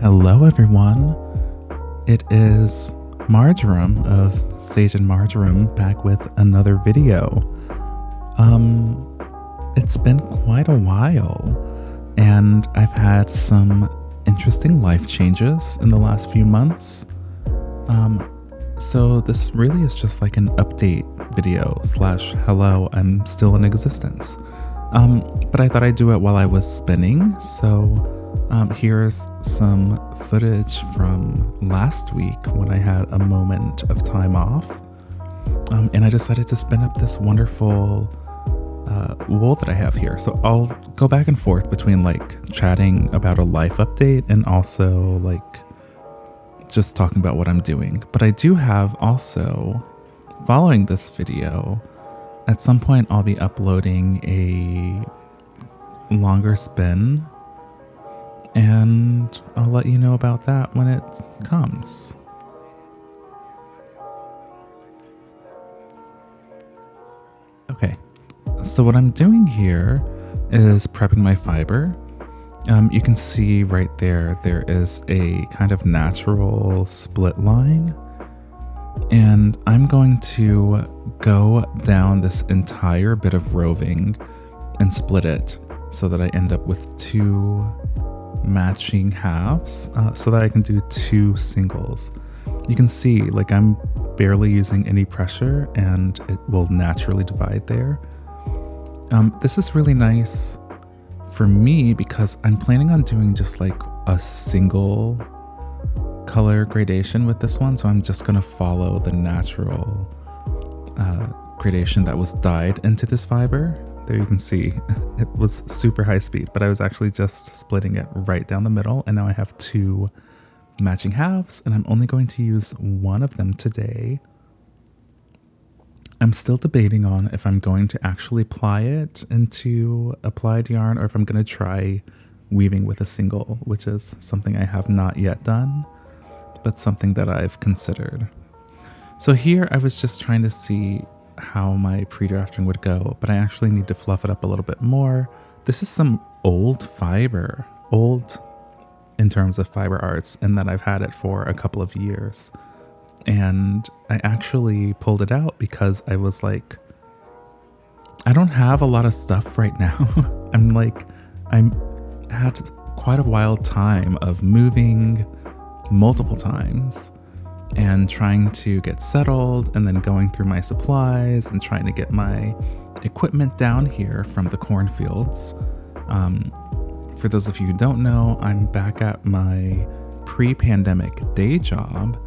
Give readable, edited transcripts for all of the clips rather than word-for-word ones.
Hello everyone, it is Marjoram of Sage and Marjoram back with another video. It's been quite a while and I've had some interesting life changes in the last few months. So this really is just like an update video slash hello, I'm still in existence. But I thought I'd do it while I was spinning, so here's some footage from last week when I had a moment of time off. And I decided to spin up this wonderful wool that I have here. So I'll go back and forth between like chatting about a life update and also like just talking about what I'm doing. But I do have also, following this video, at some point I'll be uploading a longer spin, and I'll let you know about that when it comes. Okay, so what I'm doing here is prepping my fiber. You can see right there, there is a kind of natural split line, and I'm going to go down this entire bit of roving and split it so that I end up with two matching halves, so that I can do two singles. You can see like I'm barely using any pressure and it will naturally divide there. This is really nice for me because I'm planning on doing just like a single color gradation with this one, so I'm just gonna follow the natural gradation that was dyed into this fiber. There you can see it was super high speed, but I was actually just splitting it right down the middle, and now I have two matching halves, and I'm only going to use one of them today. I'm still debating on if I'm going to actually ply it into applied yarn or if I'm going to try weaving with a single, which is something I have not yet done, but something that I've considered. So here I was just trying to see how my pre-drafting would go, but I actually need to fluff it up a little bit more. This is some old fiber, old in terms of fiber arts, and that I've had it for a couple of years. And I actually pulled it out because I was like, I don't have a lot of stuff right now. I had quite a wild time of moving multiple times and trying to get settled and then going through my supplies and trying to get my equipment down here from the cornfields. For those of you who don't know, I'm back at my pre-pandemic day job,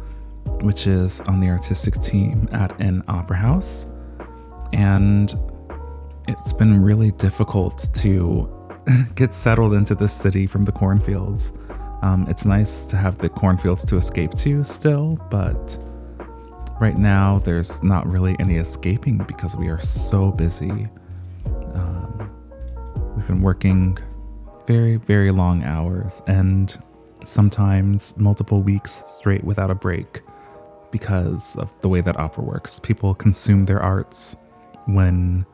which is on the artistic team at an opera house. And it's been really difficult to get settled into this city from the cornfields. It's nice to have the cornfields to escape to still, but right now there's not really any escaping because we are so busy. We've been working very, very long hours and sometimes multiple weeks straight without a break because of the way that opera works. People consume their arts when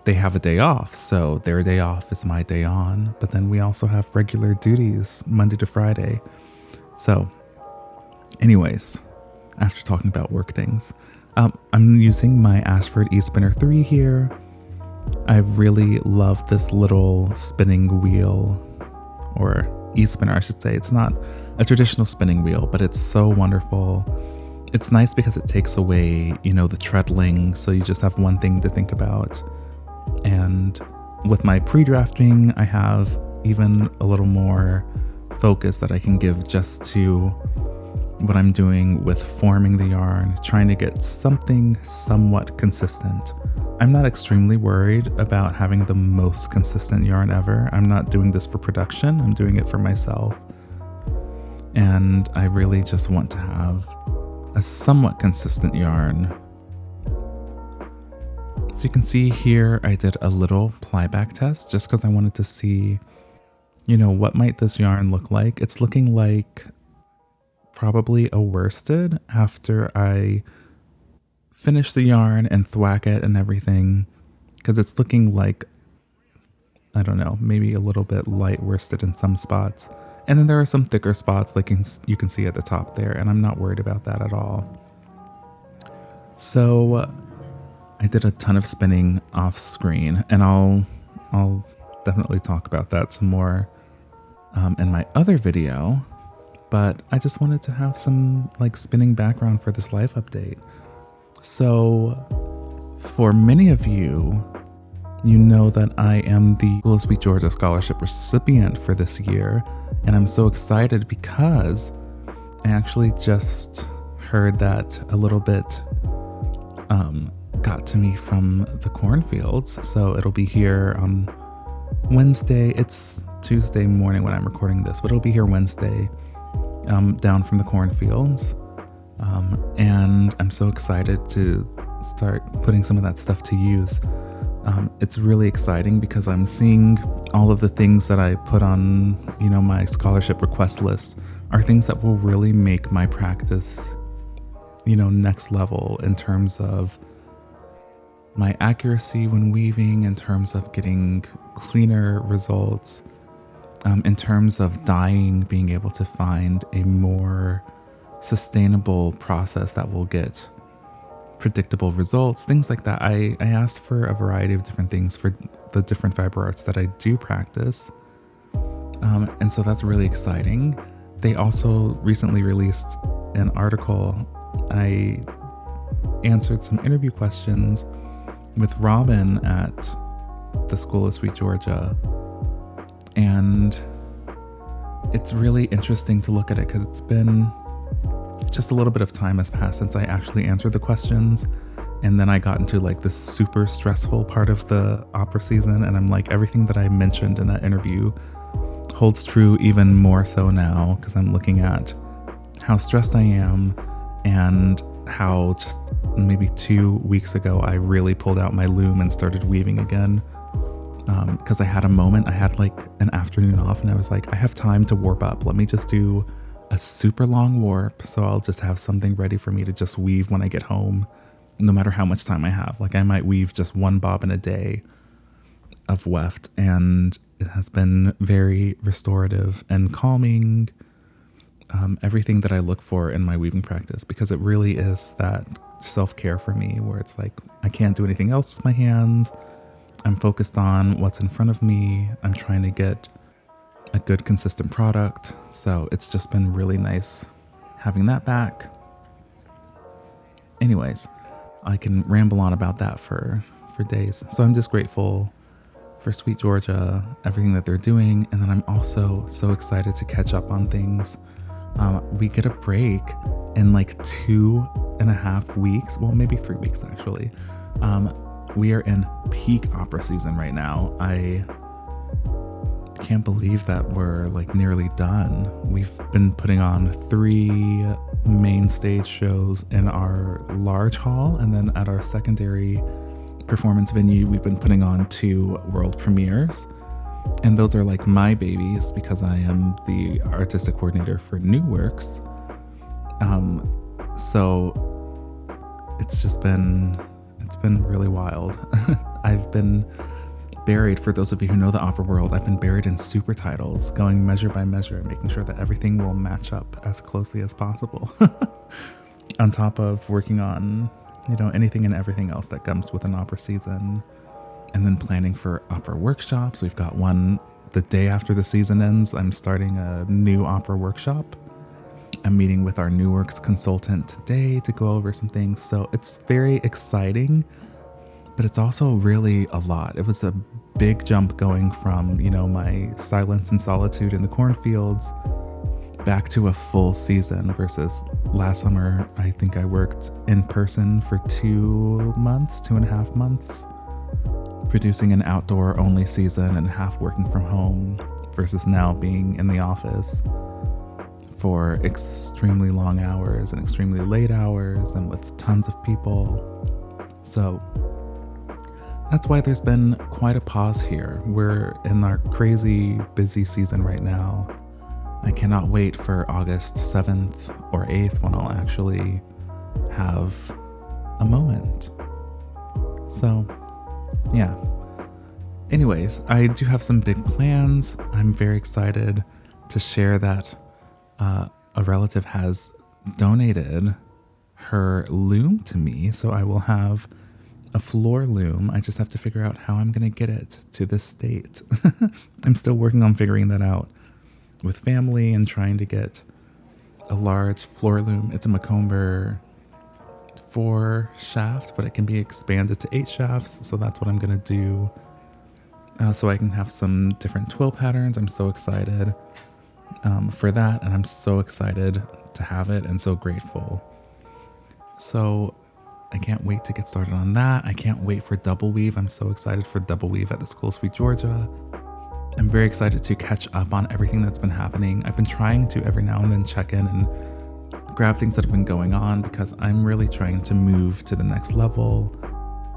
they have a day off, so their day off is my day on, but then we also have regular duties Monday to Friday. So anyways, after talking about work things, I'm using my Ashford E-Spinner 3 here. I really love this little spinning wheel, or E-Spinner I should say. It's not a traditional spinning wheel, but it's so wonderful. It's nice because it takes away, the treadling, so you just have one thing to think about. And with my pre-drafting, I have even a little more focus that I can give just to what I'm doing with forming the yarn, trying to get something somewhat consistent. I'm not extremely worried about having the most consistent yarn ever. I'm not doing this for production, I'm doing it for myself. And I really just want to have a somewhat consistent yarn. So you can see here I did a little plyback test just because I wanted to see, what might this yarn look like. It's looking like probably a worsted after I finish the yarn and thwack it and everything, because it's looking like, I don't know, maybe a little bit light worsted in some spots. And then there are some thicker spots like you can see at the top there, and I'm not worried about that at all. So I did a ton of spinning off screen, and I'll definitely talk about that some more in my other video, but I just wanted to have some like spinning background for this life update. So for many of you, you know that I am the SOS Georgia Scholarship recipient for this year, and I'm so excited because I actually just heard that a little bit got to me from the cornfields. So it'll be here on Wednesday. It's Tuesday morning when I'm recording this, but it'll be here Wednesday down from the cornfields. And I'm so excited to start putting some of that stuff to use. It's really exciting because I'm seeing all of the things that I put on, my scholarship request list are things that will really make my practice, next level in terms of my accuracy when weaving, in terms of getting cleaner results, in terms of dyeing, being able to find a more sustainable process that will get predictable results, things like that. I asked for a variety of different things for the different fiber arts that I do practice. And so that's really exciting. They also recently released an article. I answered some interview questions with Robyn at the School of Sweet Georgia. And it's really interesting to look at it because it's been just a little bit of time has passed since I actually answered the questions. And then I got into like this super stressful part of the opera season. And I'm like, everything that I mentioned in that interview holds true even more so now, because I'm looking at how stressed I am and how just maybe 2 weeks ago, I really pulled out my loom and started weaving again. Because I had a moment, I had like an afternoon off and I was like, I have time to warp up. Let me just do a super long warp. So I'll just have something ready for me to just weave when I get home, no matter how much time I have. Like I might weave just one bobbin a day of weft, and it has been very restorative and calming. Everything that I look for in my weaving practice, because it really is that self-care for me where it's like, I can't do anything else with my hands. I'm focused on what's in front of me. I'm trying to get a good consistent product. So it's just been really nice having that back. Anyways, I can ramble on about that for days. So I'm just grateful for Sweet Georgia, everything that they're doing. And then I'm also so excited to catch up on things. We get a break in like 2.5 weeks. Well, maybe 3 weeks actually. We are in peak opera season right now. I can't believe that we're like nearly done. We've been putting on 3 main stage shows in our large hall, and then at our secondary performance venue, we've been putting on 2 world premieres. And those are like my babies because I am the artistic coordinator for New Works. So it's been really wild. I've been buried, for those of you who know the opera world, I've been buried in super titles, going measure by measure, making sure that everything will match up as closely as possible. On top of working on, anything and everything else that comes with an opera season. And then planning for opera workshops. We've got one the day after the season ends. I'm starting a new opera workshop. I'm meeting with our New Works consultant today to go over some things. So it's very exciting, but it's also really a lot. It was a big jump going from, my silence and solitude in the cornfields back to a full season versus last summer. I think I worked in person for 2.5 months, producing an outdoor only season and half working from home, versus now being in the office for extremely long hours and extremely late hours and with tons of people. So that's why there's been quite a pause here. We're in our crazy busy season right now. I cannot wait for August 7th or 8th when I'll actually have a moment. So yeah. Anyways, I do have some big plans. I'm very excited to share that a relative has donated her loom to me, so I will have a floor loom. I just have to figure out how I'm going to get it to this state. I'm still working on figuring that out with family and trying to get a large floor loom. It's a Macomber 4 shaft, but it can be expanded to 8 shafts, so that's what I'm going to do. So I can have some different twill patterns. I'm so excited for that, and I'm so excited to have it and so grateful. So I can't wait to get started on that. I can't wait for double weave. I'm so excited for double weave at the School Suite, Georgia. I'm very excited to catch up on everything that's been happening. I've been trying to every now and then check in and grab things that have been going on because I'm really trying to move to the next level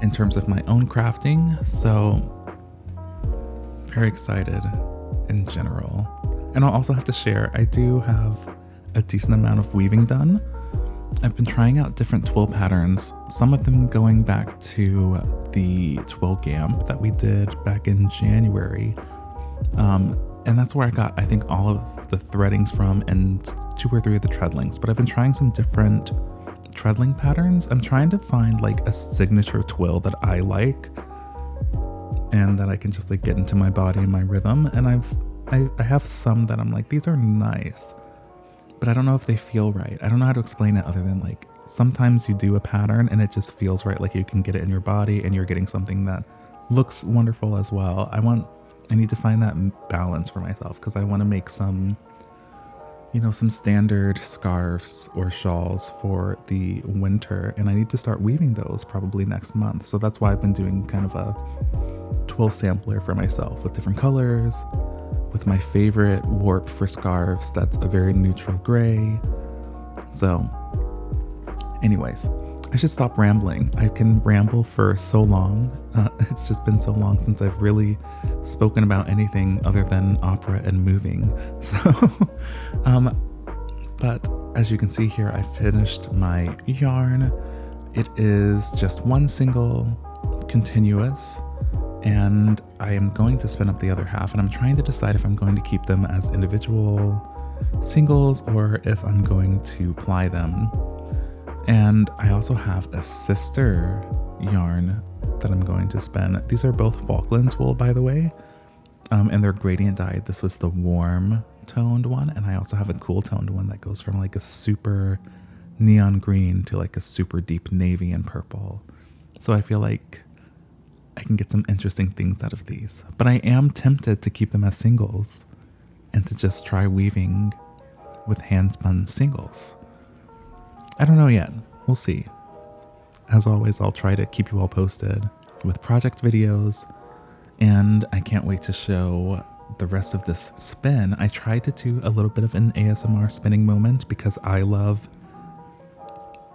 in terms of my own crafting. So very excited in general. And I'll also have to share, I do have a decent amount of weaving done. I've been trying out different twill patterns, some of them going back to the twill gamp that we did back in January. And that's where I got, I think, all of the threadings from and 2 or 3 of the treadlings. But I've been trying some different treadling patterns. I'm trying to find like a signature twill that I like and that I can just like get into my body and my rhythm. And I have some that I'm like, these are nice, but I don't know if they feel right. I don't know how to explain it other than like, sometimes you do a pattern and it just feels right. Like you can get it in your body and you're getting something that looks wonderful as well. I need to find that balance for myself because I want to make some, some standard scarves or shawls for the winter, and I need to start weaving those probably next month. So that's why I've been doing kind of a twill sampler for myself with different colors, with my favorite warp for scarves that's a very neutral gray. So anyways, I should stop rambling. I can ramble for so long. It's just been so long since I've really spoken about anything other than opera and moving. So, but as you can see here, I finished my yarn. It is just one single continuous, and I am going to spin up the other half, and I'm trying to decide if I'm going to keep them as individual singles or if I'm going to ply them. And I also have a sister yarn that I'm going to spin. These are both Falklands wool, by the way, and they're gradient dyed. This was the warm toned one, and I also have a cool toned one that goes from like a super neon green to like a super deep navy and purple. So I feel like I can get some interesting things out of these. But I am tempted to keep them as singles and to just try weaving with hand spun singles. I don't know yet. We'll see. As always, I'll try to keep you all posted with project videos, and I can't wait to show the rest of this spin. I tried to do a little bit of an ASMR spinning moment because I love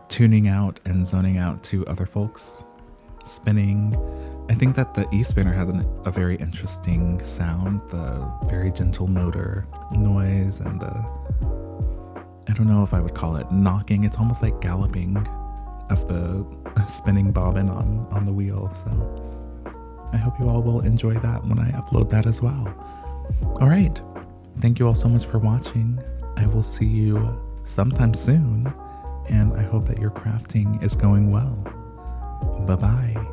tuning out and zoning out to other folks spinning. I think that the E-Spinner has a very interesting sound, the very gentle motor noise and I don't know if I would call it knocking. It's almost like galloping of the spinning bobbin on the wheel. So I hope you all will enjoy that when I upload that as well. All right. Thank you all so much for watching. I will see you sometime soon, and I hope that your crafting is going well. Bye-bye.